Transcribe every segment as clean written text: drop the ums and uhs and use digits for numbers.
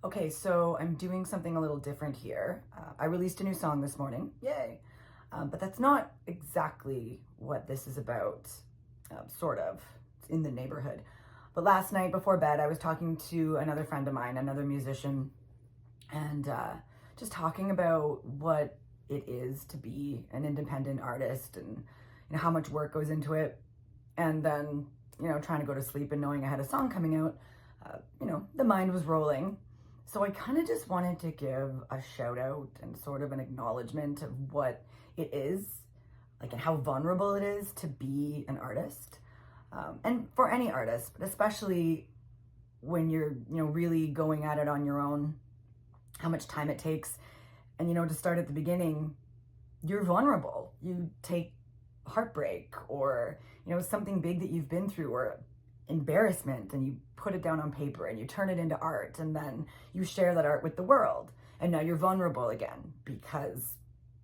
Okay, so I'm doing something a little different here. I released a new song this morning, yay! But that's not exactly what this is about, sort of. It's in the neighborhood. But last night before bed, I was talking to another friend of mine, another musician, and just talking about what it is to be an independent artist and how much work goes into it. And then, trying to go to sleep and knowing I had a song coming out, the mind was rolling. So I kind of just wanted to give a shout out and sort of an acknowledgement of what it is, like, and how vulnerable it is to be an artist. And for any artist, but especially when you're, really going at it on your own, how much time it takes. And, to start at the beginning, you're vulnerable. You take heartbreak or, something big that you've been through or embarrassment, and you put it down on paper and you turn it into art, and then you share that art with the world. And now you're vulnerable again because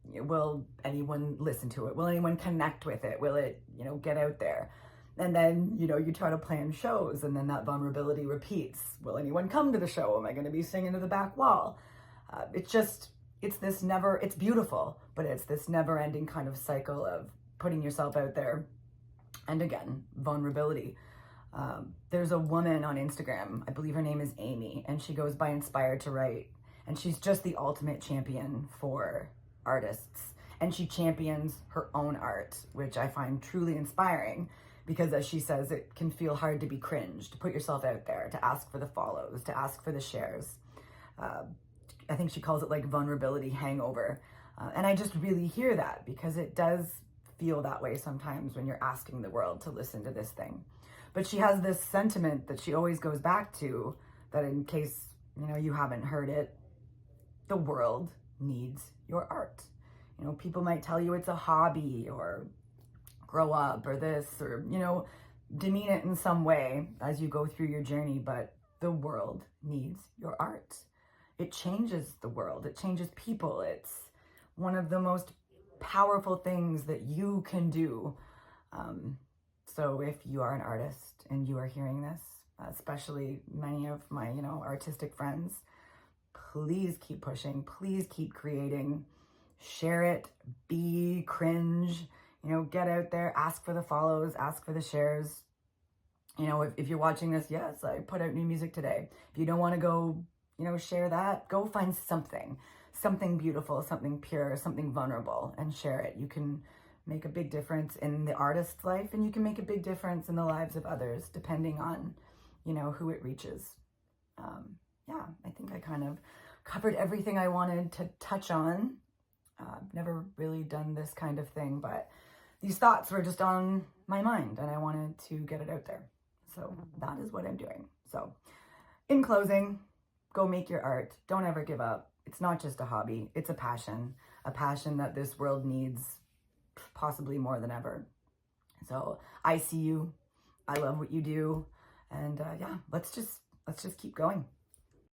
will anyone listen to it? Will anyone connect with it? Will it, get out there? And then, you try to plan shows, and then that vulnerability repeats. Will anyone come to the show? Am I going to be singing to the back wall? It's beautiful, but it's this never ending kind of cycle of putting yourself out there. And again, vulnerability. There's a woman on Instagram, I believe her name is Amy, and she goes by Inspired to Write. And she's just the ultimate champion for artists. And she champions her own art, which I find truly inspiring because, as she says, it can feel hard to be cringe, to put yourself out there, to ask for the follows, to ask for the shares. I think she calls it like vulnerability hangover. And I just really hear that because it does feel that way sometimes when you're asking the world to listen to this thing. But she has this sentiment that she always goes back to, that in case, you haven't heard it, the world needs your art. People might tell you it's a hobby or grow up or this or, demean it in some way as you go through your journey, but the world needs your art. It changes the world. It changes people. It's one of the most powerful things that you can do. So if you are an artist and you are hearing this, especially many of my, artistic friends, please keep pushing, please keep creating, share it, be cringe, get out there, ask for the follows, ask for the shares. If you're watching this, yes, I put out new music today. If you don't want to go, share that, go find something beautiful, something pure, something vulnerable, and share it. You can make a big difference in the artist's life, and you can make a big difference in the lives of others, depending on, who it reaches. I think I kind of covered everything I wanted to touch on. I've never really done this kind of thing, but these thoughts were just on my mind, and I wanted to get it out there. So that is what I'm doing. So in closing, go make your art. Don't ever give up. It's not just a hobby. It's a passion that this world needs possibly more than ever. So I see you. I love what you do. And let's just keep going.